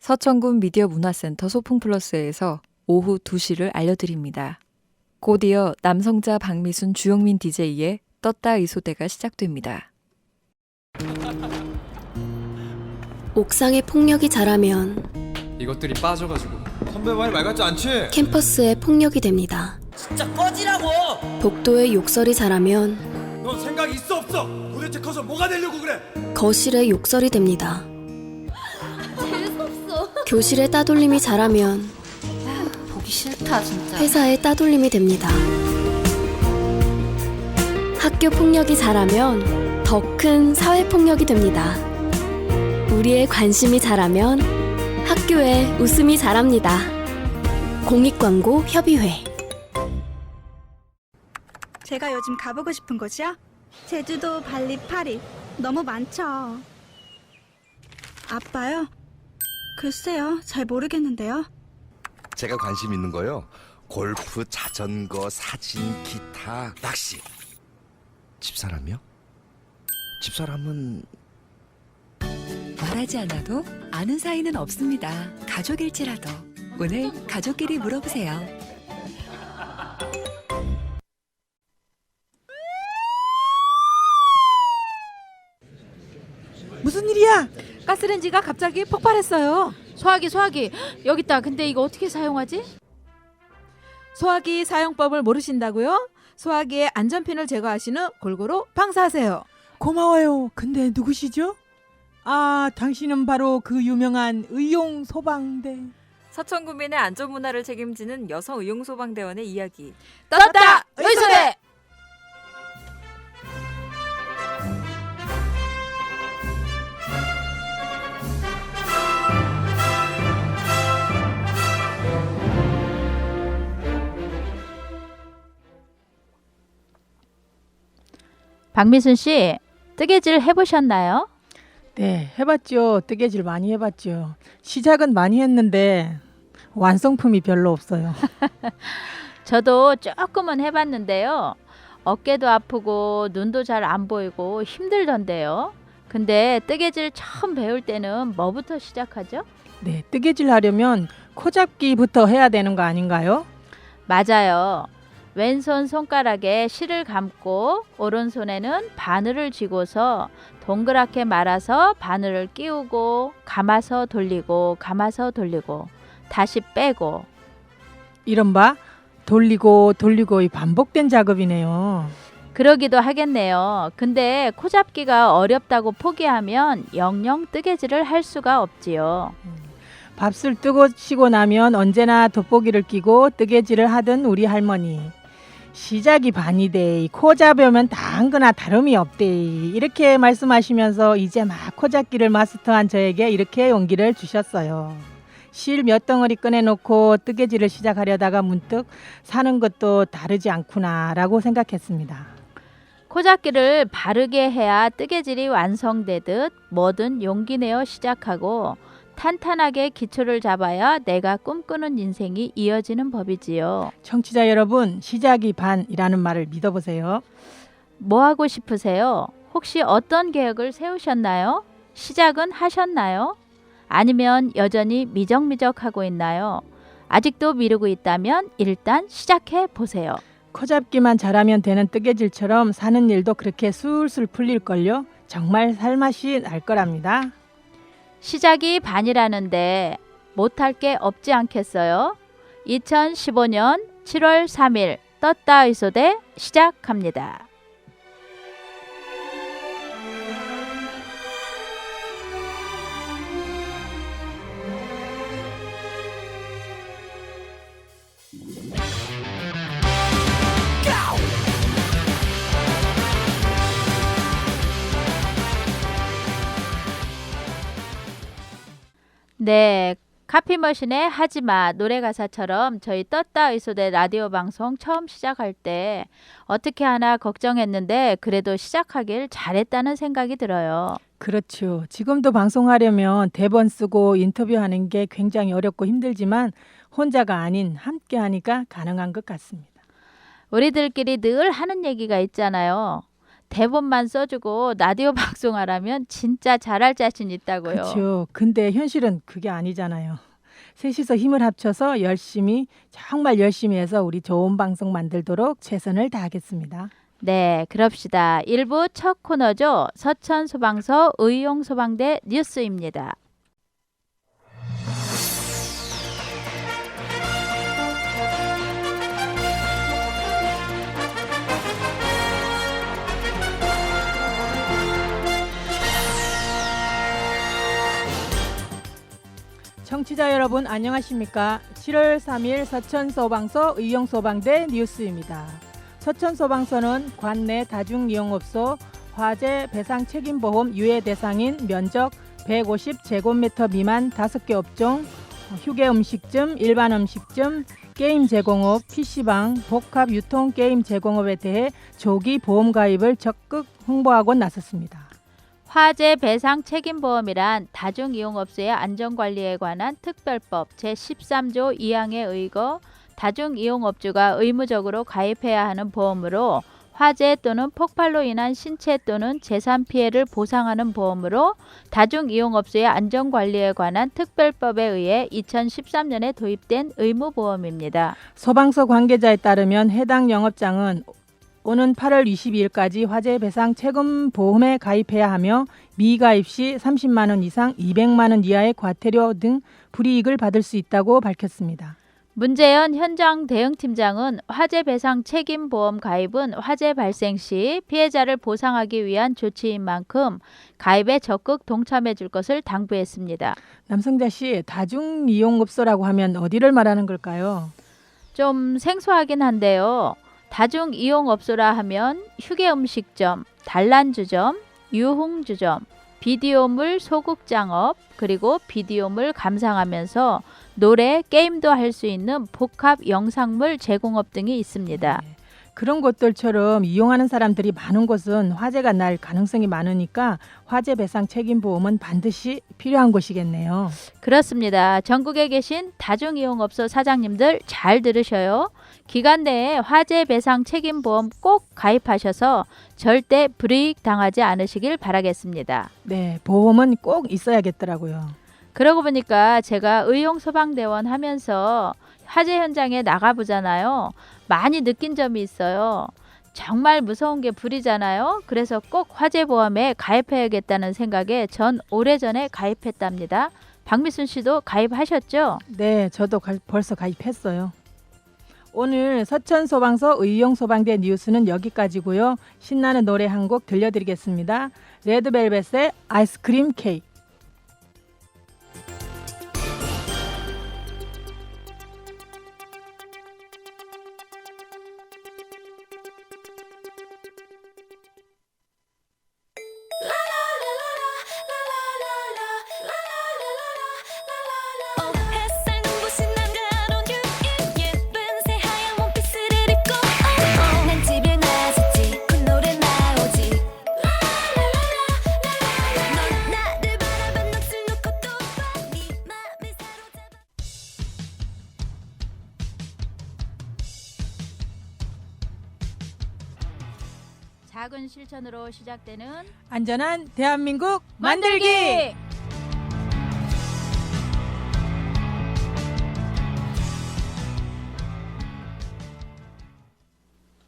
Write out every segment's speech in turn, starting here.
서천군 미디어 문화센터 소풍플러스에서 오후 2시를 알려드립니다. 곧 이어 남성자 박미순 주영민 DJ의 떴다 이소대가 시작됩니다. 옥상에 폭력이 자라면 이것들이 빠져가지고 선배 말 같지 않지? 캠퍼스에 폭력이 됩니다. 진짜 꺼지라고! 복도에 욕설이 자라면 넌 생각 있어 없어? 도대체 커서 뭐가 되려고 그래? 거실에 욕설이 됩니다. 교실에 따돌림이 자라면 보기 싫다 진짜. 회사에 따돌림이 됩니다. 학교 폭력이 자라면 더 큰 사회 폭력이 됩니다. 우리의 관심이 자라면 학교에 웃음이 자랍니다. 공익광고 협의회. 제가 요즘 가보고 싶은 곳이요? 제주도, 발리, 파리 너무 많죠. 아빠요? 글쎄요, 잘 모르겠는데요. 제가 관심 있는 거요. 골프, 자전거, 사진, 기타, 낚시. 집사람이요? 집사람은 말하지 않아도 아는 사이는 없습니다. 가족일지라도 오늘 가족끼리 물어보세요. 무슨 일이야? 가스레인지가 갑자기 폭발했어요. 소화기 여기 있다. 근데 이거 어떻게 사용하지? 소화기 사용법을 모르신다고요? 소화기의 안전핀을 제거하시는 골고루 방사하세요. 고마워요. 근데 누구시죠? 아, 당신은 바로 그 유명한 의용소방대. 서천구민의 안전문화를 책임지는 여성의용소방대원의 이야기. 떴다 의소대. 박미순 씨, 뜨개질 해보셨나요? 네, 해봤죠. 뜨개질 많이 해봤죠. 시작은 많이 했는데 완성품이 별로 없어요. 저도 조금은 해봤는데요. 어깨도 아프고 눈도 잘 안 보이고 힘들던데요. 근데 뜨개질 처음 배울 때는 뭐부터 시작하죠? 네, 뜨개질 하려면 코잡기부터 해야 되는 거 아닌가요? 맞아요. 왼손 손가락에 실을 감고 오른손에는 바늘을 쥐고서 동그랗게 말아서 바늘을 끼우고 감아서 돌리고 감아서 돌리고 다시 빼고. 이른바 돌리고 이 반복된 작업이네요. 그러기도 하겠네요. 근데 코잡기가 어렵다고 포기하면 영영 뜨개질을 할 수가 없지요. 밥술 뜨고 나면 언제나 돋보기를 끼고 뜨개질을 하던 우리 할머니. 시작이 반이대, 코 잡으면 다 한 거나 다름이 없대, 이렇게 말씀하시면서 이제 막 코잡기를 마스터한 저에게 이렇게 용기를 주셨어요. 실 몇 덩어리 꺼내놓고 뜨개질을 시작하려다가 문득 사는 것도 다르지 않구나 라고 생각했습니다. 코잡기를 바르게 해야 뜨개질이 완성되듯 뭐든 용기 내어 시작하고 탄탄하게 기초를 잡아야 내가 꿈꾸는 인생이 이어지는 법이지요. 청취자 여러분, 시작이 반이라는 말을 믿어보세요. 뭐 하고 싶으세요? 혹시 어떤 계획을 세우셨나요? 시작은 하셨나요? 아니면 여전히 미적미적하고 있나요? 아직도 미루고 있다면 일단 시작해 보세요. 코잡기만 잘하면 되는 뜨개질처럼 사는 일도 그렇게 술술 풀릴걸요. 정말 살맛이 날 거랍니다. 시작이 반이라는데 못할 게 없지 않겠어요? 2015년 7월 3일 떴다 의소대 시작합니다. 네, 카피머신의 하지마 노래 가사처럼 저희 떴다 의소대 라디오 방송 처음 시작할 때 어떻게 하나 걱정했는데 그래도 시작하길 잘했다는 생각이 들어요. 그렇죠. 지금도 방송하려면 대본 쓰고 인터뷰하는 게 굉장히 어렵고 힘들지만 혼자가 아닌 함께 하니까 가능한 것 같습니다. 우리들끼리 늘 하는 얘기가 있잖아요. 대본만 써주고 라디오 방송하라면 진짜 잘할 자신 있다고요. 그렇죠. 근데 현실은 그게 아니잖아요. 셋이서 힘을 합쳐서 열심히 정말 열심히 해서 우리 좋은 방송 만들도록 최선을 다하겠습니다. 네, 그럽시다. 1부 첫 코너죠. 서천소방서 의용소방대 뉴스입니다. 청취자 여러분 안녕하십니까? 7월 3일 서천소방서 의용소방대 뉴스입니다. 서천소방서는 관내 다중이용업소 화재 배상 책임보험 유예 대상인 면적 150제곱미터 미만 5개 업종, 휴게 음식점, 일반 음식점, 게임 제공업, PC방, 복합 유통 게임 제공업에 대해 조기 보험 가입을 적극 홍보하고 나섰습니다. 화재 배상 책임보험이란 다중이용업소의 안전관리에 관한 특별법 제13조 2항에 의거 다중이용업주가 의무적으로 가입해야 하는 보험으로 화재 또는 폭발로 인한 신체 또는 재산 피해를 보상하는 보험으로 다중이용업소의 안전관리에 관한 특별법에 의해 2013년에 도입된 의무보험입니다. 소방서 관계자에 따르면 해당 영업장은 오는 8월 22일까지 화재 배상 책임 보험에 가입해야 하며 미가입 시 30만 원 이상 200만 원 이하의 과태료 등 불이익을 받을 수 있다고 밝혔습니다. 문재현 현장 대응팀장은 화재 배상 책임 보험 가입은 화재 발생 시 피해자를 보상하기 위한 조치인 만큼 가입에 적극 동참해 줄 것을 당부했습니다. 남성자 씨, 다중이용업소라고 하면 어디를 말하는 걸까요? 좀 생소하긴 한데요. 다중이용업소라 하면 휴게음식점, 단란주점, 유흥주점, 비디오물 소극장업, 그리고 비디오물 감상하면서 노래, 게임도 할 수 있는 복합 영상물 제공업 등이 있습니다. 네. 그런 곳들처럼 이용하는 사람들이 많은 곳은 화재가 날 가능성이 많으니까 화재 배상 책임 보험은 반드시 필요한 곳이겠네요. 그렇습니다. 전국에 계신 다중이용업소 사장님들 잘 들으셔요. 기간 내에 화재 배상 책임 보험 꼭 가입하셔서 절대 불이익 당하지 않으시길 바라겠습니다. 네, 보험은 꼭 있어야겠더라고요. 그러고 보니까 제가 의용소방대원 하면서 화재 현장에 나가보잖아요. 많이 느낀 점이 있어요. 정말 무서운 게 불이잖아요. 그래서 꼭 화재보험에 가입해야겠다는 생각에 전 오래전에 가입했답니다. 박미순 씨도 가입하셨죠? 네, 저도 벌써 가입했어요. 오늘 서천소방서 의용소방대 뉴스는 여기까지고요. 신나는 노래 한 곡 들려드리겠습니다. 레드벨벳의 아이스크림 케이크. 햇살 눈부신 남가로운 예쁜 새하얀 원피스를 입고 난 집에 나섰지 그 노래 나오지 넌 나를 바라봐 넋을 놓고 또네 맘을 사로잡아 작은 실천으로 시작되는 안전한 대한민국 만들기!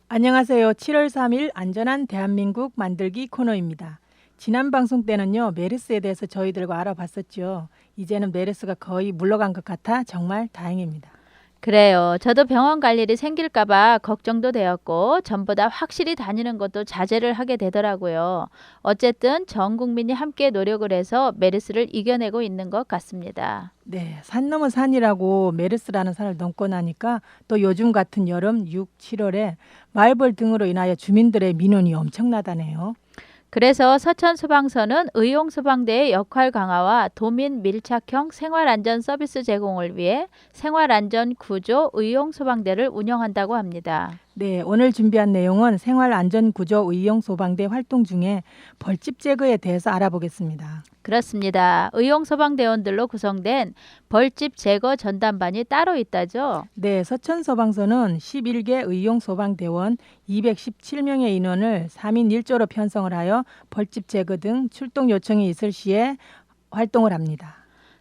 안녕하세요. 7월 3일 안전한 대한민국 만들기 코너입니다. 지난 방송 때는요, 메르스에 대해서 저희들과 알아봤었죠. 이제는 메르스가 거의 물러간 것 같아 정말 다행입니다. 그래요. 저도 병원 갈 일이 생길까봐 걱정도 되었고 전보다 확실히 다니는 것도 자제를 하게 되더라고요. 어쨌든 전 국민이 함께 노력을 해서 메르스를 이겨내고 있는 것 같습니다. 네, 산 넘어 산이라고 메르스라는 산을 넘고 나니까 또 요즘 같은 여름 6, 7월에 말벌 등으로 인하여 주민들의 민원이 엄청나다네요. 그래서 서천소방서는 의용소방대의 역할 강화와 도민 밀착형 생활안전 서비스 제공을 위해 생활안전구조 의용소방대를 운영한다고 합니다. 네, 오늘 준비한 내용은 생활안전구조의용소방대 활동 중에 벌집 제거에 대해서 알아보겠습니다. 그렇습니다. 의용소방대원들로 구성된 벌집 제거 전담반이 따로 있다죠. 네, 서천소방서는 11개 의용소방대원 217명의 인원을 3인 1조로 편성을 하여 벌집 제거 등 출동 요청이 있을 시에 활동을 합니다.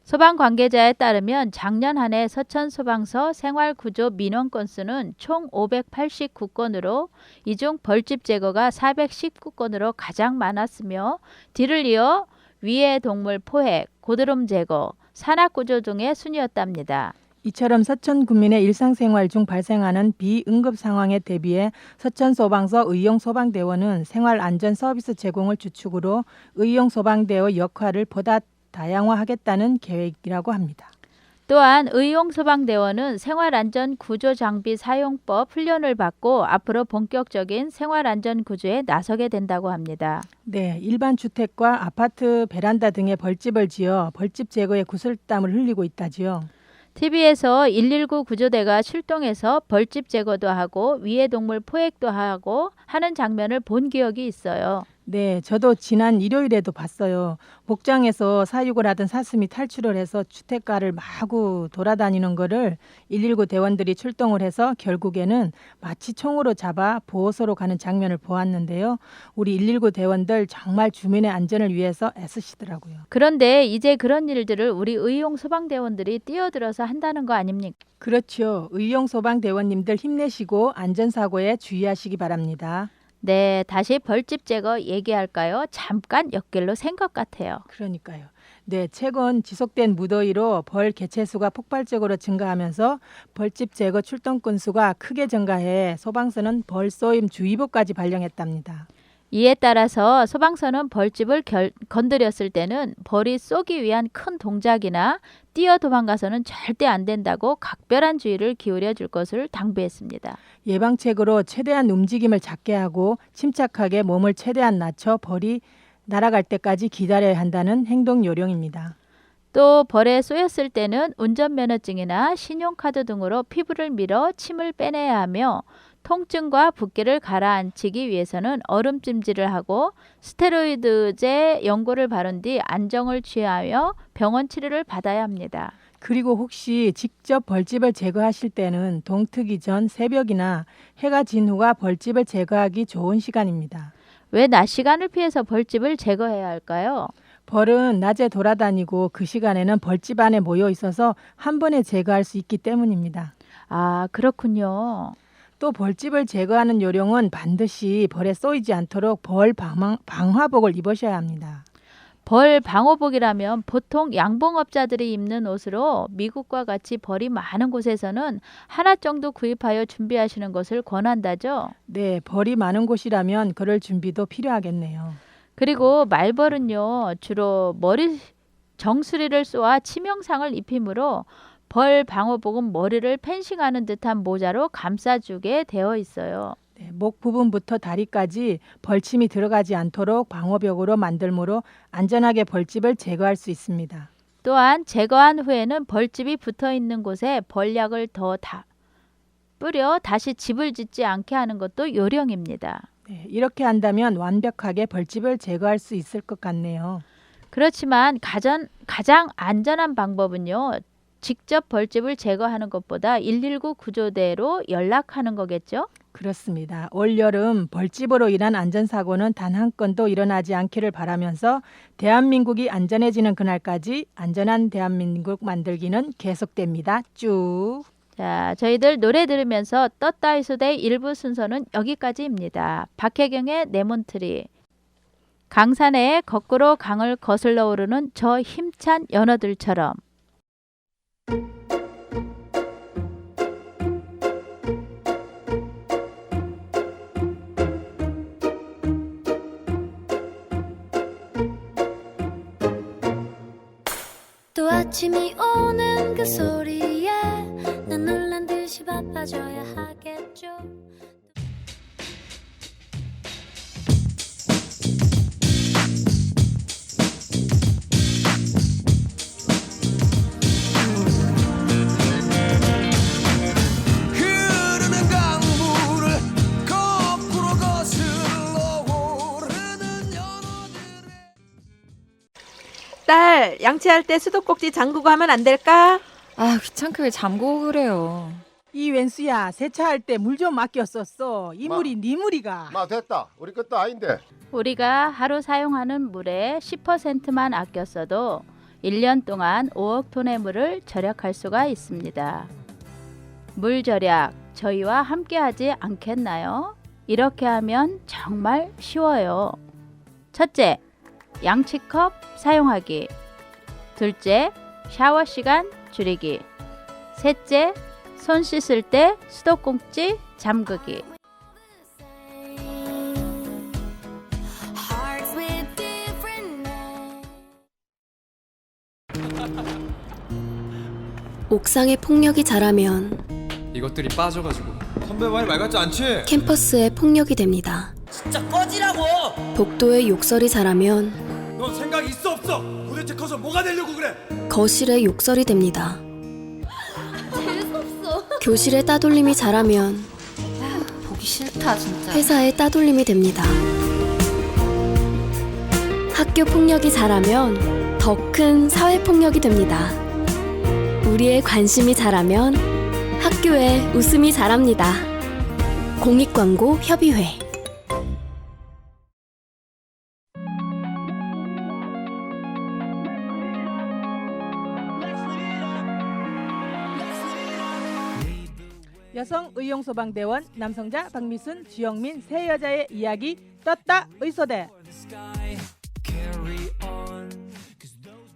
소방 관계자에 따르면 작년 한 해 서천 소방서 생활구조 민원 건수는 총 589건으로 이 중 벌집 제거가 419건으로 가장 많았으며 뒤를 이어 위해 동물 포획, 고드름 제거, 산악구조 등의 순이었답니다. 이처럼 서천 군민의 일상생활 중 발생하는 비응급 상황에 대비해 서천소방서 의용소방대원은 생활안전 서비스 제공을 주축으로 의용소방대의 역할을 보다 다양화하겠다는 계획이라고 합니다. 또한 의용소방대원은 생활안전구조장비 사용법 훈련을 받고 앞으로 본격적인 생활안전구조에 나서게 된다고 합니다. 네, 일반 주택과 아파트 베란다 등에 벌집을 지어 벌집 제거에 구슬땀을 흘리고 있다지요. TV에서 119 구조대가 출동해서 벌집 제거도 하고 위해 동물 포획도 하고 하는 장면을 본 기억이 있어요. 네, 저도 지난 일요일에도 봤어요. 목장에서 사육을 하던 사슴이 탈출을 해서 주택가를 마구 돌아다니는 거를 119 대원들이 출동을 해서 결국에는 마치 총으로 잡아 보호소로 가는 장면을 보았는데요. 우리 119 대원들 정말 주민의 안전을 위해서 애쓰시더라고요. 그런데 이제 그런 일들을 우리 의용소방대원들이 뛰어들어서 한다는 거 아닙니까? 그렇죠. 의용소방대원님들 힘내시고 안전사고에 주의하시기 바랍니다. 네, 다시 벌집 제거 얘기할까요? 잠깐 엮일로 센 것 같아요. 그러니까요. 네, 최근 지속된 무더위로 벌 개체수가 폭발적으로 증가하면서 벌집 제거 출동 건수가 크게 증가해 소방서는 벌 쏘임 주의보까지 발령했답니다. 이에 따라서 소방서는 벌집을 건드렸을 때는 벌이 쏘기 위한 큰 동작이나 뛰어 도망가서는 절대 안 된다고 각별한 주의를 기울여 줄 것을 당부했습니다. 예방책으로 최대한 움직임을 작게 하고 침착하게 몸을 최대한 낮춰 벌이 날아갈 때까지 기다려야 한다는 행동 요령입니다. 또 벌에 쏘였을 때는 운전면허증이나 신용카드 등으로 피부를 밀어 침을 빼내야 하며 통증과 붓기를 가라앉히기 위해서는 얼음찜질을 하고 스테로이드제 연고를 바른 뒤 안정을 취하여 병원 치료를 받아야 합니다. 그리고 혹시 직접 벌집을 제거하실 때는 동트기 전 새벽이나 해가 진 후가 벌집을 제거하기 좋은 시간입니다. 왜 낮 시간을 피해서 벌집을 제거해야 할까요? 벌은 낮에 돌아다니고 그 시간에는 벌집 안에 모여 있어서 한 번에 제거할 수 있기 때문입니다. 아, 그렇군요. 또 벌집을 제거하는 요령은 반드시 벌에 쏘이지 않도록 벌 방화복을 입으셔야 합니다. 벌 방호복이라면 보통 양봉업자들이 입는 옷으로 미국과 같이 벌이 많은 곳에서는 하나 정도 구입하여 준비하시는 것을 권한다죠. 네, 벌이 많은 곳이라면 그럴 준비도 필요하겠네요. 그리고 말벌은요, 주로 머리 정수리를 쏘아 치명상을 입히므로 벌 방호복은 머리를 펜싱하는 듯한 모자로 감싸주게 되어 있어요. 네, 목 부분부터 다리까지 벌침이 들어가지 않도록 방호벽으로 만들므로 안전하게 벌집을 제거할 수 있습니다. 또한 제거한 후에는 벌집이 붙어 있는 곳에 벌약을 더 뿌려 다시 집을 짓지 않게 하는 것도 요령입니다. 네, 이렇게 한다면 완벽하게 벌집을 제거할 수 있을 것 같네요. 그렇지만 가장 안전한 방법은요. 직접 벌집을 제거하는 것보다 119 구조대로 연락하는 거겠죠? 그렇습니다. 올여름 벌집으로 인한 안전사고는 단 한 건도 일어나지 않기를 바라면서 대한민국이 안전해지는 그날까지 안전한 대한민국 만들기는 계속됩니다. 쭉. 자, 저희들 노래 들으면서 떴다 이소대 1부 순서는 여기까지입니다. 박혜경의 레몬트리, 강산의 거꾸로 강을 거슬러 오르는 저 힘찬 연어들처럼. 또 아침이 오는 그 소리에 난 놀란 듯이 바빠져야 하겠죠. 흐르는 강물을 딸, 양치할 때 수도꼭지 잠그고 하면 안 될까? 아, 귀찮게 왜 잠그고 그래요. 이 웬수야, 세차할 때 물 좀 아꼈었어. 이 마. 물이 네 물이가. 마 됐다. 우리 것도 아닌데. 우리가 하루 사용하는 물의 10%만 아꼈어도 1년 동안 5억 톤의 물을 절약할 수가 있습니다. 물 절약, 저희와 함께 하지 않겠나요? 이렇게 하면 정말 쉬워요. 첫째, 양치컵 사용하기. 둘째, 샤워 시간 줄이기. 셋째, 손 씻을 때 수도꼭지 잠그기. Hearts with different names. 옥상에 폭력이 자라면 이것들이 빠져가지고 선배 말이 말 같지 않지? 캠퍼스에 폭력이 됩니다. 진짜 꺼지라고! 복도에 욕설이 자라면 넌 생각 있어 없어? 도대체 커서 뭐가 되려고 그래? 거실에 욕설이 됩니다. 교실에 따돌림이 자라면 보기 싫다 진짜. 회사에 따돌림이 됩니다. 학교 폭력이 자라면 더 큰 사회 폭력이 됩니다. 우리의 관심이 자라면 학교에 웃음이 자랍니다. 공익광고 협의회. 여성의용소방대원 남성자 박미순, 주영민 세 여자의 이야기 떴다 의소대.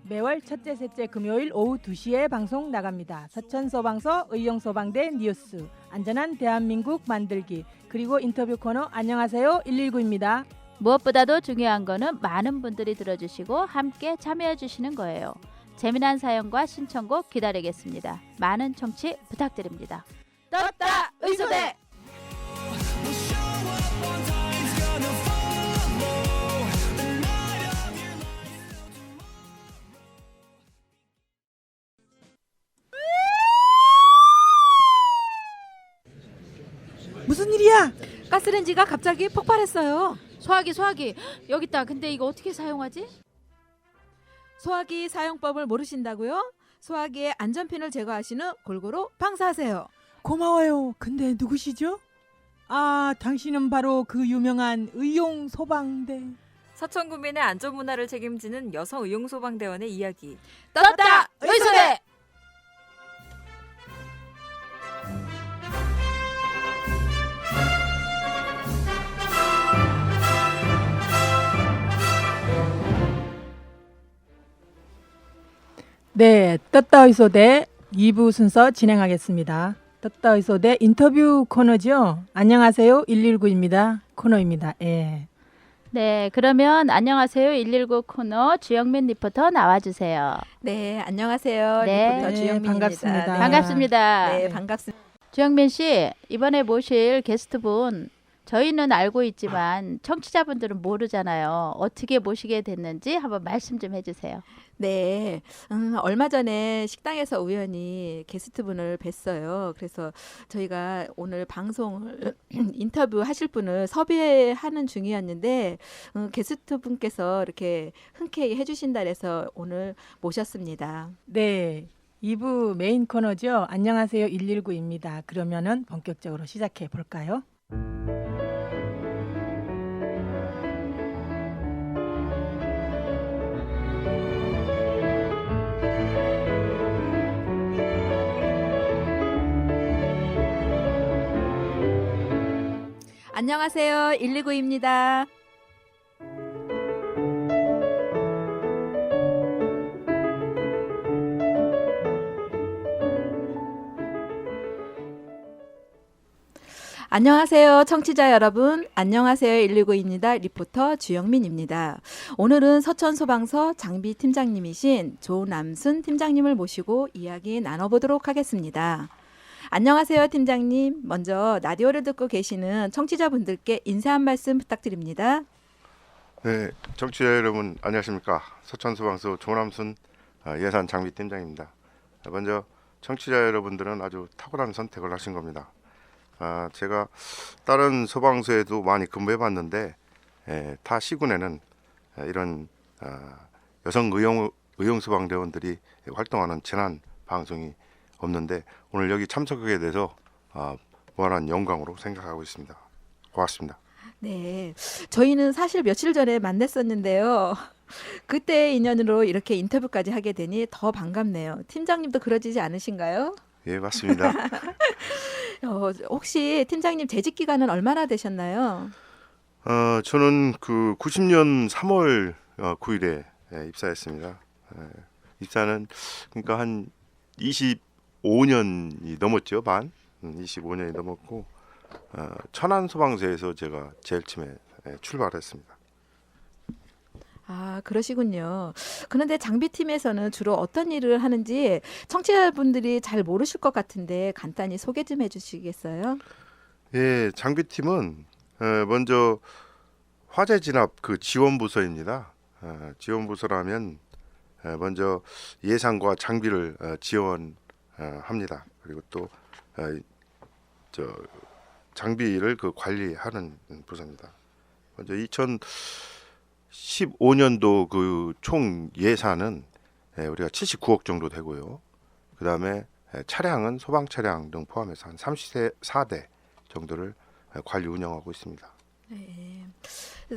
매월 첫째, 셋째 금요일 오후 2시에 방송 나갑니다. 서천소방서 의용소방대 뉴스, 안전한 대한민국 만들기, 그리고 인터뷰 코너 안녕하세요 119입니다. 무엇보다도 중요한 거는 많은 분들이 들어주시고 함께 참여해 주시는 거예요. 재미난 사연과 신청곡 기다리겠습니다. 많은 청취 부탁드립니다. 떴다 의소대. 무슨 일이야? 가스레인지가 갑자기 폭발했어요. 소화기 여기 있다. 근데 이거 어떻게 사용하지? 소화기 사용법을 모르신다고요? 소화기의 안전핀을 제거하시는 골고루 방사하세요. 고마워요. 근데 누구시죠? 아, 당신은 바로 그 유명한 의용소방대. 서천구민의 안전문화를 책임지는 여성의용소방대원의 이야기. 떴다 의소대. 네, 떴다 의소대 2부 순서 진행하겠습니다. 떴다 의소대 인터뷰 코너죠. 안녕하세요 119입니다. 코너입니다. 예. 네, 그러면 안녕하세요 119 코너 주영민 리포터 나와주세요. 네, 안녕하세요. 네. 리포터 네, 주영민입니다. 반갑습니다. 네. 반갑습니다. 네, 반갑습니다. 주영민 씨, 이번에 모실 게스트분 저희는 알고 있지만 청취자분들은 모르잖아요. 어떻게 모시게 됐는지 한번 말씀 좀 해주세요. 네, 얼마 전에 식당에서 우연히 게스트분을 뵀어요. 그래서 저희가 오늘 방송을 인터뷰 하실 분을 섭외하는 중이었는데 게스트분께서 이렇게 흔쾌히 해주신다 해서 오늘 모셨습니다. 네. 2부 메인 코너죠. 안녕하세요 119입니다. 그러면은 본격적으로 시작해 볼까요? 안녕하세요 119입니다. 안녕하세요 청취자 여러분. 안녕하세요 119입니다. 리포터 주영민입니다. 오늘은 서천소방서 장비팀장님이신 조남순 팀장님을 모시고 이야기 나눠보도록 하겠습니다. 안녕하세요 팀장님. 먼저 라디오를 듣고 계시는 청취자분들께 인사 한 말씀 부탁드립니다. 네, 청취자 여러분 안녕하십니까? 서천소방서 조남순 예산 장비팀장입니다. 먼저 청취자 여러분들은 아주 탁월한 선택을 하신 겁니다. 제가 다른 소방서에도 많이 근무해봤는데 타 시군에는 이런 여성 의용소방대원들이 활동하는 재난 방송이 없는데 오늘 여기 참석하게 돼서 무한한 영광으로 생각하고 있습니다. 고맙습니다. 네, 저희는 사실 며칠 전에 만났었는데요. 그때 인연으로 이렇게 인터뷰까지 하게 되니 더 반갑네요. 팀장님도 그러지지 않으신가요? 예, 맞습니다. 혹시 팀장님 재직 기간은 얼마나 되셨나요? 저는 그 90년 3월 9일에 입사했습니다. 입사는 그러니까 한 25년이 넘었죠, 반. 25년이 넘었고 천안소방서에서 제가 제일 처음에 출발했습니다. 아, 그러시군요. 그런데 장비팀에서는 주로 어떤 일을 하는지 청취자분들이 잘 모르실 것 같은데 간단히 소개 좀 해주시겠어요? 예, 장비팀은 먼저 화재 진압 그 지원 부서입니다. 지원 부서라면 먼저 예산과 장비를 지원합니다. 그리고 또 장비를 그 관리하는 부서입니다. 먼저 2015년도 그 총 예산은 우리가 79억 정도 되고요. 그 다음에 차량은 소방 차량 등 포함해서 한 34대 정도를 관리 운영하고 있습니다. 네.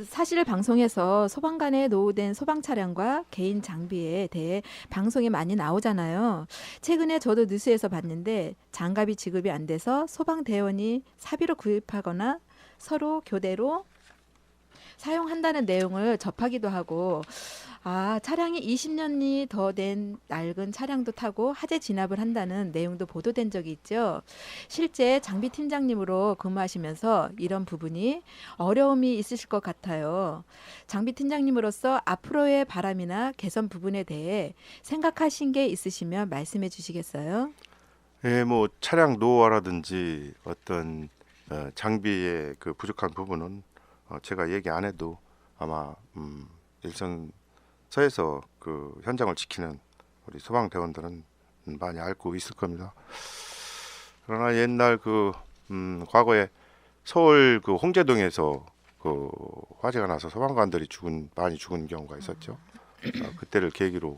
사실 방송에서 소방관에 노후된 소방 차량과 개인 장비에 대해 방송에 많이 나오잖아요. 최근에 저도 뉴스에서 봤는데 장갑이 지급이 안 돼서 소방대원이 사비로 구입하거나 서로 교대로 사용한다는 내용을 접하기도 하고, 차량이 20년이 더 된 낡은 차량도 타고 화재 진압을 한다는 내용도 보도된 적이 있죠. 실제 장비 팀장님으로 근무하시면서 이런 부분이 어려움이 있으실 것 같아요. 장비 팀장님으로서 앞으로의 바람이나 개선 부분에 대해 생각하신 게 있으시면 말씀해 주시겠어요? 예, 뭐 차량 노후화라든지 어떤 장비의 그 부족한 부분은 제가 얘기 안 해도 아마 일선서에서 그 현장을 지키는 우리 소방대원들은 많이 알고 있을 겁니다. 그러나 옛날 과거에 서울 그 홍제동에서 그 화재가 나서 소방관들이 많이 죽은 경우가 있었죠. 그때를 계기로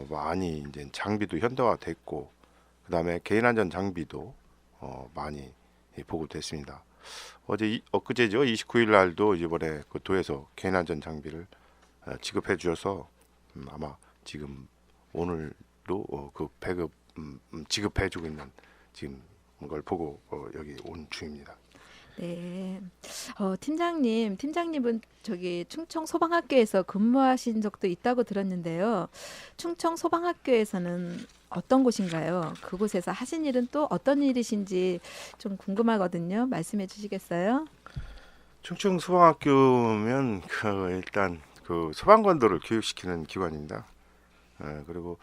많이 이제 장비도 현대화됐고, 그 다음에 개인 안전 장비도 많이 보급됐습니다. 엊그제죠. 29일 날도 이번에 그 도에서 개인 안전 장비를 지급해 주셔서 아마 지금 오늘도 그 배급 지급해 주고 있는 지금 걸 보고 여기 온 중입니다. 네. 팀장님은 저기 충청 소방학교에서 근무하신 적도 있다고 들었는데요. 충청 소방학교에서는 어떤 곳인가요? 그곳에서 하신 일은 또 어떤 일이신지 좀 궁금하거든요. 말씀해 주시겠어요? 충청 소방학교면 일단 그 소방관들을 교육시키는 기관입니다. 그리고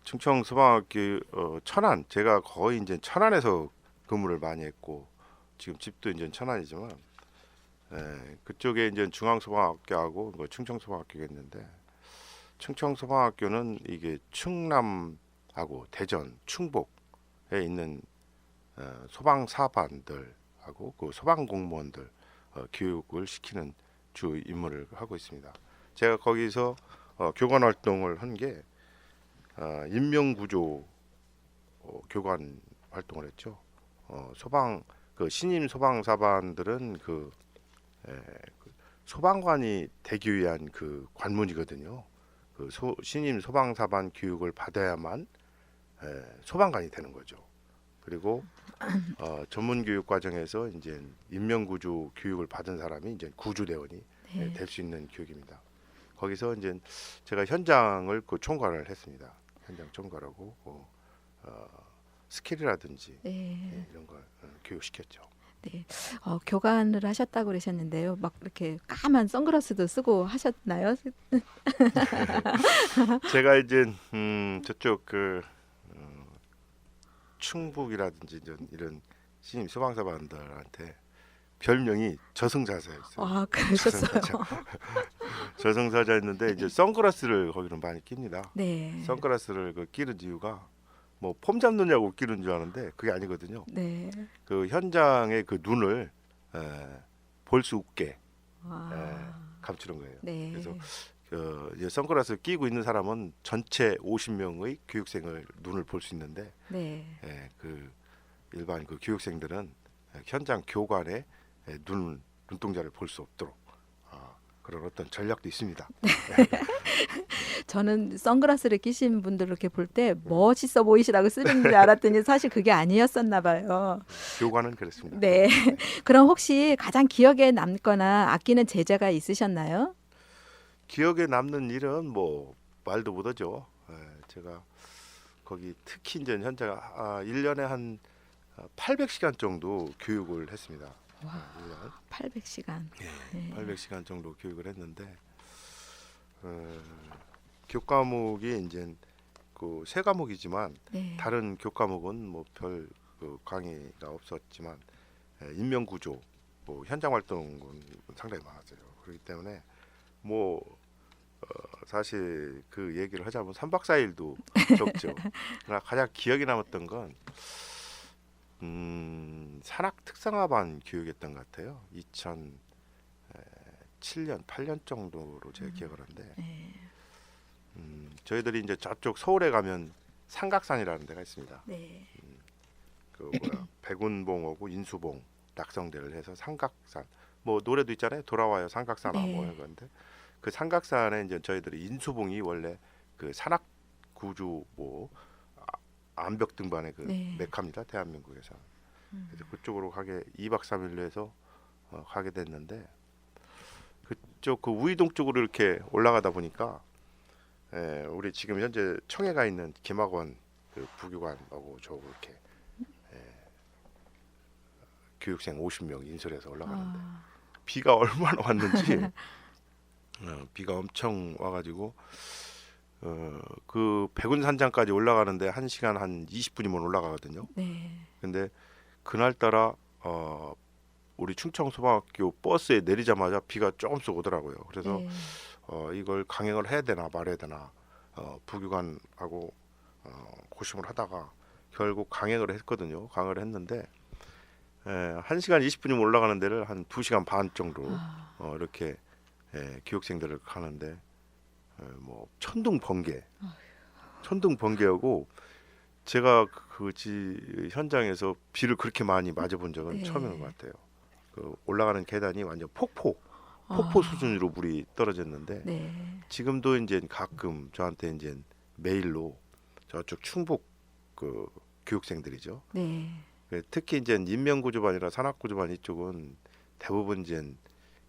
충청 소방학교 천안, 제가 거의 이제 천안에서 근무를 많이 했고 지금 집도 이제 천안이지만 그쪽에 이제 중앙소방학교하고 충청소방학교가 있는데, 충청소방학교는 이게 충남하고 대전, 충북에 있는 소방사반들하고 그 소방공무원들 교육을 시키는 주 임무를 하고 있습니다. 제가 거기서 교관 활동을 한 게 인명구조 교관 활동을 했죠. 신임 소방사반들은 소방관이 되기 위한 그 관문이거든요. 신임 소방사반 교육을 받아야만 소방관이 되는 거죠. 그리고 전문 교육 과정에서 이제 인명구조 교육을 받은 사람이 이제 구조대원이 될 수 있는 교육입니다. 거기서 이제 제가 현장을 총괄을 했습니다. 현장 총괄하고 스킬이라든지 이런 걸 교육시켰죠. 네. 교관을 하셨다고 그러셨는데요. 막 이렇게 까만 선글라스도 쓰고 하셨나요? 제가 이제 저쪽 충북이라든지 이런 신임 소방사반들한테 별명이 저승사자였어요. 그러셨어요. 저승사자였는데 이제 선글라스를 거기는 많이 낍니다. 네. 선글라스를 끼는 이유가 뭐 폼 잡느냐고 끼는 줄 아는데 그게 아니거든요. 네. 그 현장의 그 눈을 볼 수 없게 감추는 거예요. 네. 그래서 이제 선글라스 끼고 있는 사람은 전체 50명의 교육생을 눈을 볼 수 있는데 네. 그 일반 그 교육생들은 현장 교관의 눈동자를 볼 수 없도록 그런 어떤 전략도 있습니다. 저는 선글라스를 끼신 분들 이렇게 볼 때 멋있어 보이시라고 쓰는 줄 알았더니 사실 그게 아니었었나 봐요. 교관은 그렇습니다. 네. 그럼 혹시 가장 기억에 남거나 아끼는 제자가 있으셨나요? 기억에 남는 일은 뭐 말도 못하죠. 제가 거기 특히 이제 현장 1년에 한 800시간 정도 교육을 했습니다. 와, 800시간. 네. 800시간 정도 교육을 했는데 교과목이 이제 그 세 과목이지만 네. 다른 교과목은 뭐 별 그 강의가 없었지만 인명 구조, 뭐 현장 활동은 상당히 많았어요. 그렇기 때문에 뭐 사실 그 얘기를 하자면 3박 4일도 적죠. 그러나 가장 기억에 남았던 건 산악 특성화반 교육이었던 것 같아요. 2007년, 8년 정도로 제가 기억을 하는데 네. 저희들이 이제 저쪽 서울에 가면 삼각산이라는 데가 있습니다. 네. 그 백운봉하고 인수봉 낙성대를 해서 삼각산, 뭐 노래도 있잖아요. 돌아와요 삼각산아 네. 뭐 이런 건데 그 삼각산에 이제 저희들이 인수봉이 원래 그 산악 구조 뭐 암벽 등반의 그 네. 메카입니다. 대한민국에서. 그래서 그쪽으로 가게 2박 3일로 해서 가게 됐는데 그쪽 그 우이동 쪽으로 이렇게 올라가다 보니까 우리 지금 현재 청해가 있는 김학원 그 부교관하고 저하고 이렇게 교육생 50명 인솔해서 올라가는데 비가 얼마나 왔는지 비가 엄청 와가지고 그 백운산장까지 올라가는데 1시간 한 20분이면 올라가거든요. 네. 근데 그날따라 우리 충청소방학교 버스에 내리자마자 비가 조금씩 오더라고요. 그래서 네. 이걸 강행을 해야 되나 말아야 되나 부교관하고 고심을 하다가 결국 강행을 했거든요. 강행을 했는데 1시간 20분이면 올라가는 데를 한 2시간 반 정도 이렇게 교육생들을 가는데 뭐 천둥 번개하고 제가 그 현장에서 비를 그렇게 많이 맞아본 적은 네. 처음인 것 같아요. 그 올라가는 계단이 완전 폭포 수준으로 물이 떨어졌는데 네. 지금도 이제 가끔 저한테 이제 메일로 저쪽 충북 그 교육생들이죠. 네. 특히 이제 인명구조반이나 산악구조반 이쪽은 대부분 이제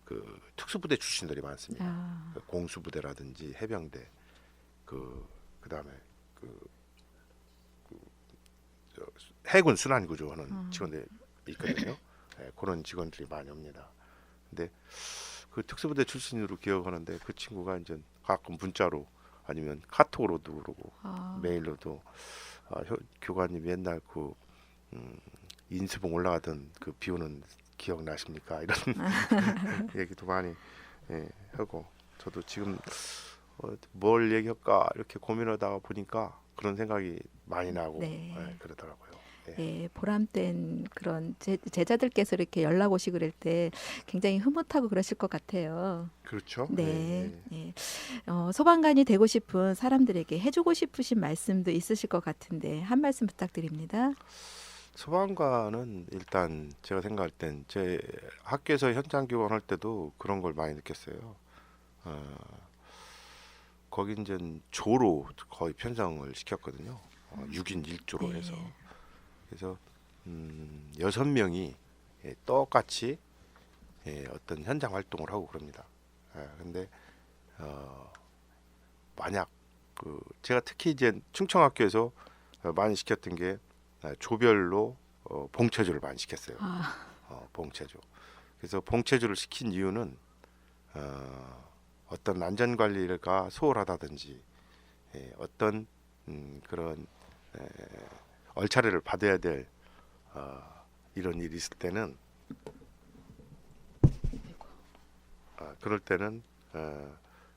그 특수부대 출신들이 많습니다. 그 공수부대라든지 해병대, 그다음에 해군 순환구조하는 직원들이 있거든요. 그런 직원들이 많이 옵니다. 근데 그 특수부대 출신으로 기억하는데 그 친구가 이제 가끔 문자로 아니면 카톡으로도 그러고 메일로도 교관님 옛날 그 인수봉 올라가던 그 비 오는 기억 나십니까? 이런 얘기도 많이 하고 저도 지금 뭘 얘기할까 이렇게 고민하다가 보니까 그런 생각이 많이 나고 그러더라고요. 네, 보람된 그런 제자들께서 이렇게 연락 오시고 그럴 때 굉장히 흐뭇하고 그러실 것 같아요. 그렇죠. 네. 소방관이 되고 싶은 사람들에게 해주고 싶으신 말씀도 있으실 것 같은데 한 말씀 부탁드립니다. 소방관은 일단 제가 생각할 땐 제 학교에서 현장 교관할 때도 그런 걸 많이 느꼈어요. 거기 이제 조로 거의 편성을 시켰거든요. 6인 1조로 해서. 그래서 6명이 똑같이 어떤 현장 활동을 하고 그럽니다. 근데 만약 제가 특히 이제 충청학교에서 많이 시켰던 게 조별로 봉체조를 많이 시켰어요. 봉체조. 그래서 봉체조를 시킨 이유는 어떤 안전 관리가 소홀하다든지 어떤 그런 얼차례를 받아야 될 이런 일이 있을 때는 그럴 때는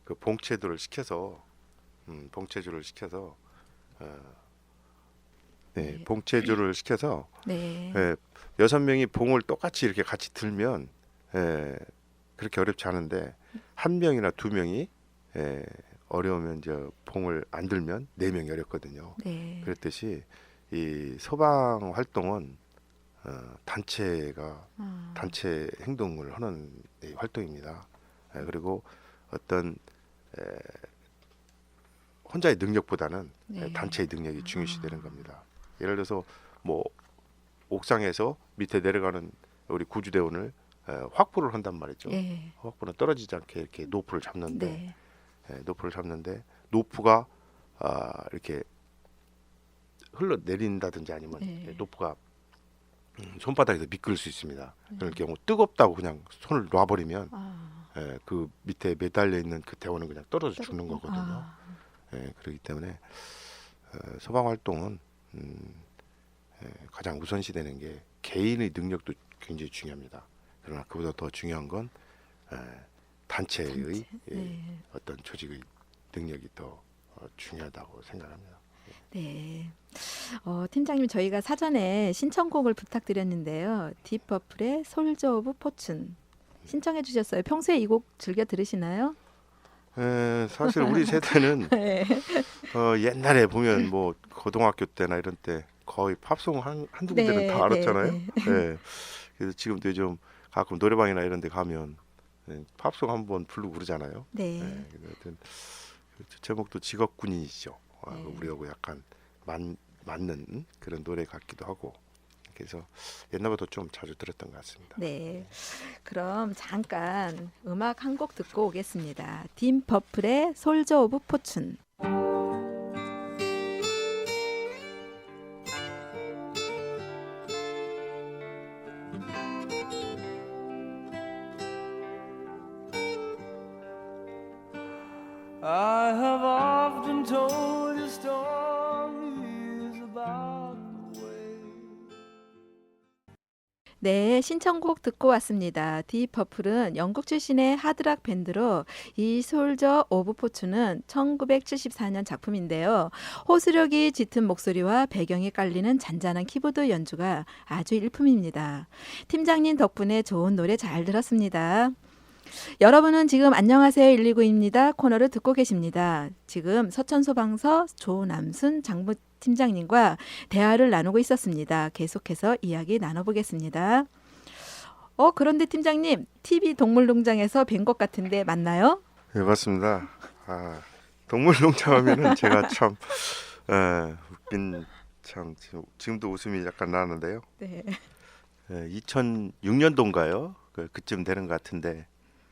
그 봉체조를 시켜서 봉체조를 시켜서 봉체조를 시켜서 6명이 봉을 똑같이 이렇게 같이 들면 그렇게 어렵지 않은데 1명이나 2명이 어려우면 이제 봉을 안 들면 4명이 어렵거든요. 네. 그랬듯이 이 소방 활동은 단체가 단체 행동을 하는 활동입니다. 그리고 어떤 혼자의 능력보다는 네. 단체의 능력이 중요시되는 겁니다. 예를 들어서 뭐 옥상에서 밑에 내려가는 우리 구조대원을 확보를 한단 말이죠. 예. 확보는 떨어지지 않게 이렇게 노프를 잡는데 네. 노프를 잡는데 노프가 이렇게 흘러 내린다든지 아니면 네. 노프가 손바닥에서 미끌 수 있습니다. 그럴 경우 뜨겁다고 그냥 손을 놔버리면 그 밑에 매달려 있는 그 대원은 그냥 떨어져 죽는 거거든요. 그렇기 때문에 소방 활동은 가장 우선시되는 게 개인의 능력도 굉장히 중요합니다. 그러나 그보다 더 중요한 건 단체의 네. 어떤 조직의 능력이 더 중요하다고 생각합니다. 네. 팀장님 저희가 사전에 신청곡을 부탁드렸는데요. 딥퍼플의 솔저 오브 포춘 신청해 주셨어요. 평소에 이 곡 즐겨 들으시나요? 사실 우리 세대는 네. 옛날에 보면 뭐 고등학교 때나 이런 때 거의 팝송 한두 군데는 네, 다 알았잖아요. 네, 네. 그래서 지금도 좀 가끔 노래방이나 이런 데 가면 팝송 한번 부르고 그러잖아요. 네. 하여튼 제목도 직업군인이죠. 네. 우리하고 약간 맞는 그런 노래 같기도 하고 그래서 옛날부터 좀 자주 들었던 것 같습니다. 네. 그럼 잠깐 음악 한 곡 듣고 오겠습니다. 딥퍼플의 솔저 오브 포춘. I have often told you stories about the way. 네, 신청곡 듣고 왔습니다. 딥퍼플은 영국 출신의 하드락 밴드로 이 솔저 오브 포춘은 1974년 작품인데요. 호소력이 짙은 목소리와 배경에 깔리는 잔잔한 키보드 연주가 아주 일품입니다. 팀장님 덕분에 좋은 노래 잘 들었습니다. 여러분은 지금 안녕하세요 119입니다 코너를 듣고 계십니다. 지금 서천소방서 조남순 장부팀장님과 대화를 나누고 있었습니다. 계속해서 이야기 나눠보겠습니다. 그런데 팀장님 TV 동물농장에서 뵌 것 같은데 맞나요? 네 맞습니다. 동물농장 하면은 제가 참 웃긴 참 지금도 웃음이 약간 나는데요. 네. 2006년도인가요? 그쯤 되는 것 같은데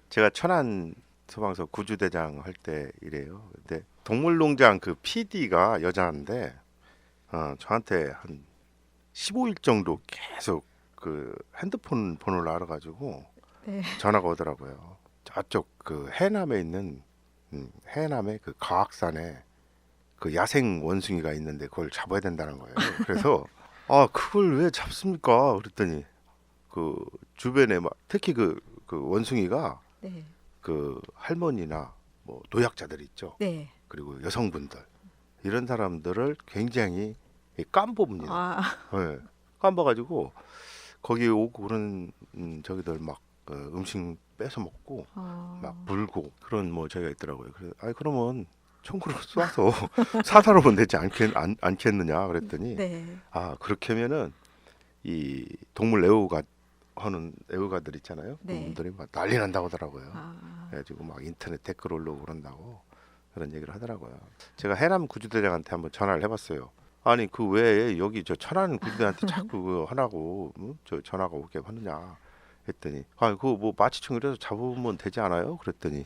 제가 천안 소방서 구주대장 할 때 이래요. 근데 동물농장 그 PD가 여자인데 저한테 한 15일 정도 계속 그 핸드폰 번호를 알아가지고 네. 전화가 오더라고요. 저쪽 그 해남에 있는 해남의 그 가악산에 그 야생 원숭이가 있는데 그걸 잡아야 된다는 거예요. 그래서 그걸 왜 잡습니까? 그랬더니 그 주변에 막 특히 그 원숭이가 네. 그 할머니나 뭐 노약자들 있죠. 네. 그리고 여성분들 이런 사람들을 굉장히 깜봅니다. 네. 깜봐가지고 거기 오고 그런 저기들 막 음식 뺏어 먹고 막 물고 그런 뭐 저희가 있더라고요. 그래서 그러면 총구로 쏴서 사살하면 되지 않겠느냐 그랬더니 네. 그렇게 하면은 이 동물 애호가 하는 애호가들 있잖아요. 네. 그분들이 막 난리 난다고 하더라고요. 그래가지고 막 인터넷 댓글 올라오고 그런다고 그런 얘기를 하더라고요. 제가 해남 구주대장한테 한번 전화를 해봤어요. 아니 그 왜 여기 저 천안 구주대한테 자꾸 그거 하라고 저 전화가 오게 하느냐 했더니 그거 뭐 마취총이라도 잡으면 되지 않아요? 그랬더니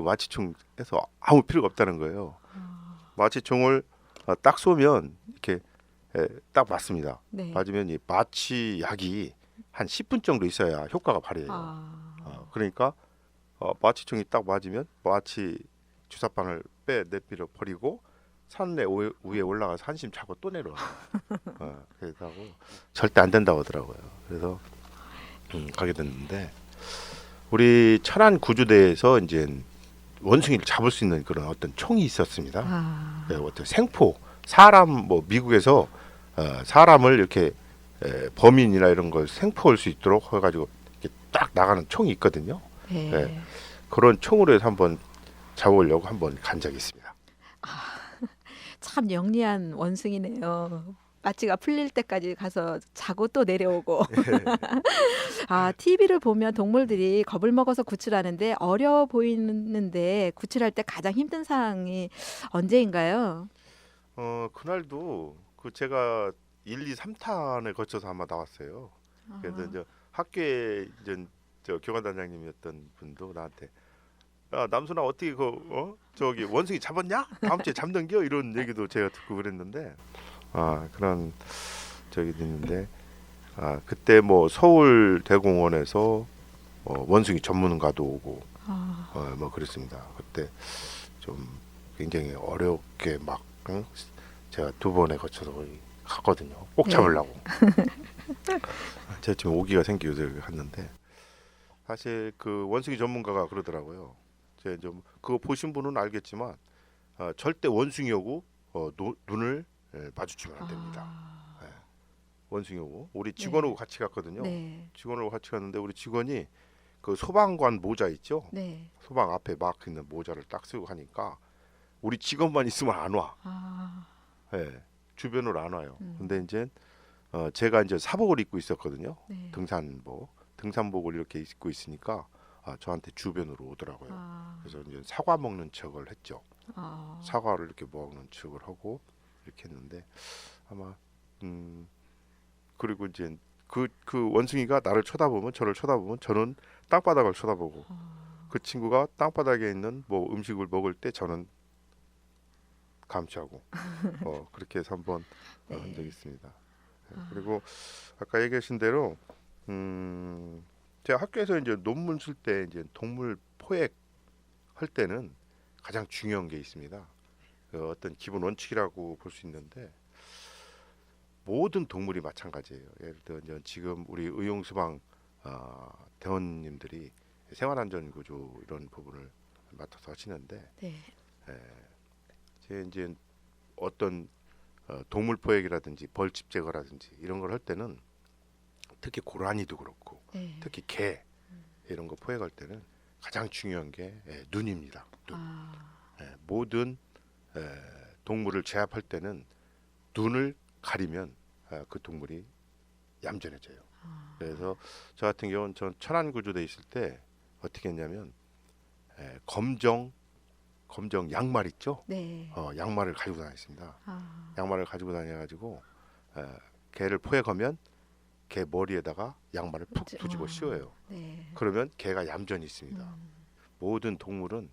마취총에서 아무 필요가 없다는 거예요. 마취총을 딱 쏘면 이렇게 딱 맞습니다. 네. 맞으면 이 마취약이 한 10분 정도 있어야 효과가 발휘해요. 그러니까 마취총이 딱 맞으면 마취 주사바늘 내버려 버리고 산내 위에 올라가서 한심 차고 또 내려와요. 그래서 절대 안 된다고 하더라고요. 그래서 가게 됐는데 우리 천안 구주대에서 이제 원숭이를 잡을 수 있는 그런 어떤 총이 있었습니다. 네, 어떤 생포 사람 뭐 미국에서 사람을 이렇게 범인이나 이런 걸 생포할 수 있도록 해가지고 이렇게 딱 나가는 총이 있거든요. 네. 네. 그런 총으로 해서 한번 잡으려고 한번 간 적이 있습니다. 참 영리한 원숭이네요. 마취가 풀릴 때까지 가서 자고 또 내려오고. 아, TV를 보면 동물들이 겁을 먹어서 구출하는데 어려워 보이는데 구출할 때 가장 힘든 상황이 언제인가요? 그날도 그 제가 1, 2, 3탄을 거쳐서 아마 나왔어요. 그래서 이제 학교에 이제 저 교관단장님이었던 분도 나한테 야 남순아 어떻게 저기 원숭이 잡았냐? 다음 주에 잡는겨? 이런 얘기도 제가 듣고 그랬는데 그런 저기 있는데 그때 뭐 서울 대공원에서 원숭이 전문가도 오고 뭐 그랬습니다. 그때 좀 굉장히 어렵게 막 제가 2번에 거쳐서 거기 갔거든요. 꼭 잡으려고. 제가 지금 오기가 생기고 여기 갔는데 사실 그 원숭이 전문가가 그러더라고요. 제가 좀 그거 보신 분은 알겠지만 절대 원숭이 오고 눈을 마주치면 안 됩니다. 원숭이 오고 우리 직원하고 같이 갔거든요. 네. 직원하고 같이 갔는데 우리 직원이 그 소방관 모자 있죠. 네. 소방 앞에 마크 있는 모자를 딱 쓰고 하니까 우리 직원만 있으면 안 와. 네, 주변으로 안 와요. 근데 이제 제가 이제 사복을 입고 있었거든요. 네. 등산복을 이렇게 입고 있으니까 저한테 주변으로 오더라고요. 그래서 이제 사과 먹는 척을 했죠. 사과를 이렇게 먹는 척을 하고 이렇게 했는데 아마 그리고 이제 그 원숭이가 나를 쳐다보면 저를 쳐다보면 저는 땅바닥을 쳐다보고 그 친구가 땅바닥에 있는 뭐 음식을 먹을 때 저는 감시하고 그렇게 해서 한번 한 적이 있습니다. 그리고 아까 얘기하신 대로 제가 학교에서 이제 논문 쓸 때 이제 동물 포획 할 때는 가장 중요한 게 있습니다. 그 어떤 기본 원칙이라고 볼 수 있는데 모든 동물이 마찬가지예요. 예를 들어 이제 지금 우리 의용소방 대원님들이 생활안전구조 이런 부분을 맡아서 하시는데 제 이제 어떤 동물 포획이라든지 벌집 제거라든지 이런 걸 할 때는 특히 고라니도 그렇고 특히 개 이런 거 포획할 때는 가장 중요한 게 눈입니다. 눈. 모든 동물을 제압할 때는 눈을 가리면 그 동물이 얌전해져요. 그래서 저 같은 경우는 전 천안구조대 있을 때 어떻게 했냐면 검정 양말 있죠? 네. 양말을 가지고 다녔습니다. 양말을 가지고 다녀가지고 개를 포획하면 개 머리에다가 양말을 푹 뒤집어 씌워요. 그러면 개가 얌전히 있습니다. 모든 동물은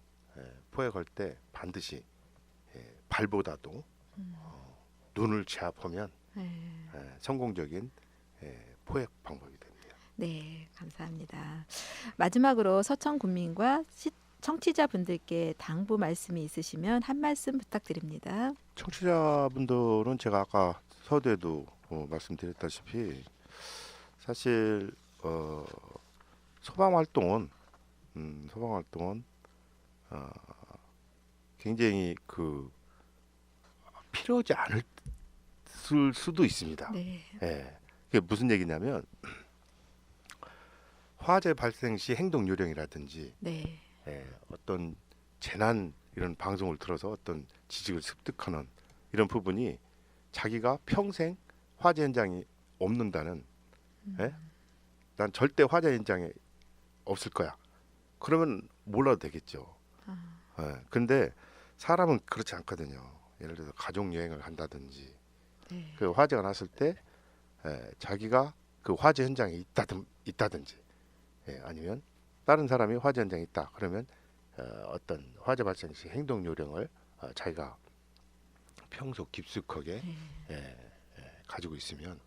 포획할 때 반드시 발보다도 눈을 제압하면 성공적인 포획 방법이 됩니다. 네, 감사합니다. 마지막으로 서천 군민과 청취자분들께 당부 말씀이 있으시면 한 말씀 부탁드립니다. 청취자분들은 제가 아까 서두에도 말씀드렸다시피 사실 소방 활동은 굉장히 그 필요하지 않을 수도 있습니다. 그게 무슨 얘기냐면 화재 발생 시 행동 요령이라든지 어떤 재난 이런 방송을 들어서 어떤 지식을 습득하는 이런 부분이 자기가 평생 화재 현장이 없는다는 난 절대 화재 현장에 없을 거야. 그러면 몰라도 되겠죠. 근데 사람은 그렇지 않거든요. 예를 들어서 가족 여행을 간다든지 그 화재가 났을 때 자기가 그 화재 현장에 있다든지 아니면 다른 사람이 화재 현장에 있다. 그러면 어떤 화재 발생 시 행동 요령을 자기가 평소 깊숙하게 가지고 있으면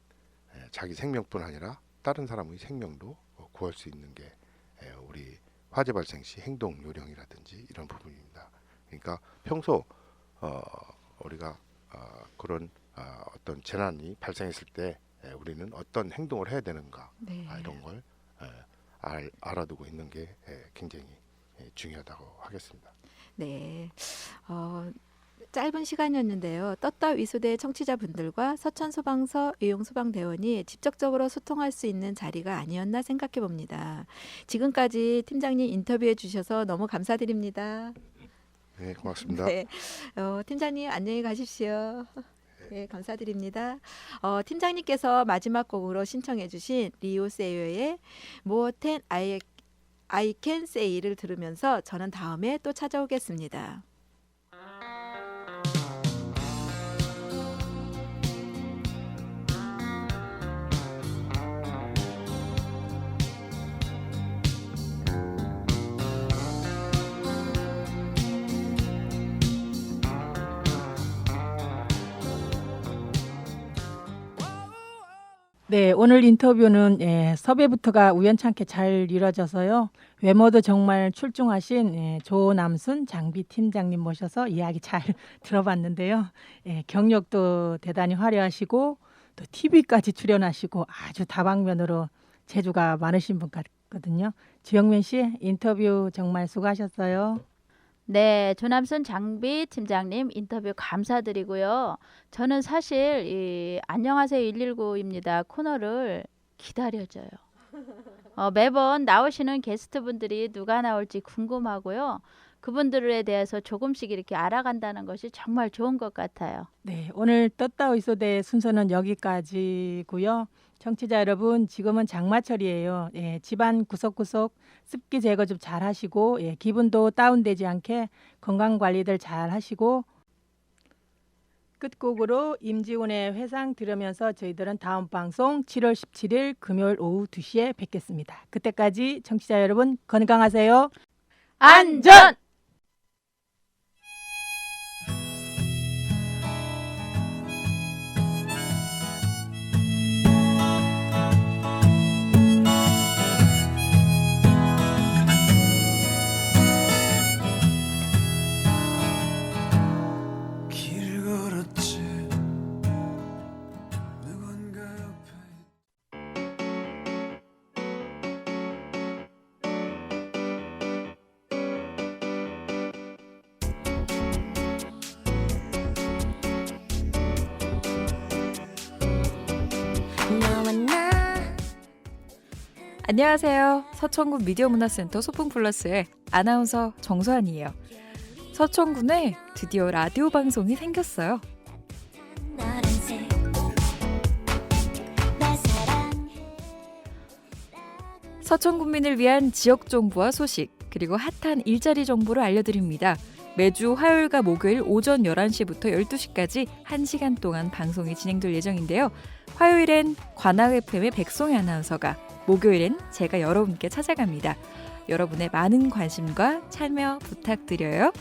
자기 생명뿐 아니라 다른 사람의 생명도 구할 수 있는 게 우리 화재 발생 시 행동 요령이라든지 이런 부분입니다. 그러니까 평소 우리가 그런 어떤 재난이 발생했을 때 우리는 어떤 행동을 해야 되는가 이런 걸 알아두고 있는 게 굉장히 중요하다고 하겠습니다. 네, 짧은 시간이었는데요. 떴다 위소대 청취자분들과 서천소방서 의용소방대원이 직접적으로 소통할 수 있는 자리가 아니었나 생각해 봅니다. 지금까지 팀장님 인터뷰해 주셔서 너무 감사드립니다. 네, 고맙습니다. 네. 팀장님 안녕히 가십시오. 네, 감사드립니다. 팀장님께서 마지막 곡으로 신청해 주신 리오 세요의 More Than I Can Say를 들으면서 저는 다음에 또 찾아오겠습니다. 네, 오늘 인터뷰는 섭외부터가 우연찮게 잘 이루어져서요. 외모도 정말 출중하신 조남순 장비 팀장님 모셔서 이야기 잘 들어봤는데요. 경력도 대단히 화려하시고 또 TV까지 출연하시고 아주 다방면으로 재주가 많으신 분 같거든요. 주영민 씨 인터뷰 정말 수고하셨어요. 네, 조남순 장비 팀장님 인터뷰 감사드리고요. 저는 사실 이 안녕하세요 119입니다 코너를 기다려져요. 매번 나오시는 게스트분들이 누가 나올지 궁금하고요. 그분들에 대해서 조금씩 이렇게 알아간다는 것이 정말 좋은 것 같아요. 네, 오늘 떴다 의소대 순서는 여기까지고요. 청취자 여러분, 지금은 장마철이에요. 집안 구석구석 습기 제거 좀 잘 하시고 기분도 다운되지 않게 건강 관리들 잘 하시고 끝곡으로 임지훈의 회상 들으면서 저희들은 다음 방송 7월 17일 금요일 오후 2시에 뵙겠습니다. 그때까지 청취자 여러분 건강하세요. 안전! 길 걸었지 누군가 옆에 안녕하세요. 서천군 미디어문화센터 소풍플러스의 아나운서 정소환이에요. 서천군에 드디어 라디오 방송이 생겼어요. 서천군민을 위한 지역 정보와 소식, 그리고 핫한 일자리 정보를 알려드립니다. 매주 화요일과 목요일 오전 11시부터 12시까지 1시간 동안 방송이 진행될 예정인데요. 화요일엔 관악 FM의 백송희 아나운서가, 목요일엔 제가 여러분께 찾아갑니다. 여러분의 많은 관심과 참여 부탁드려요.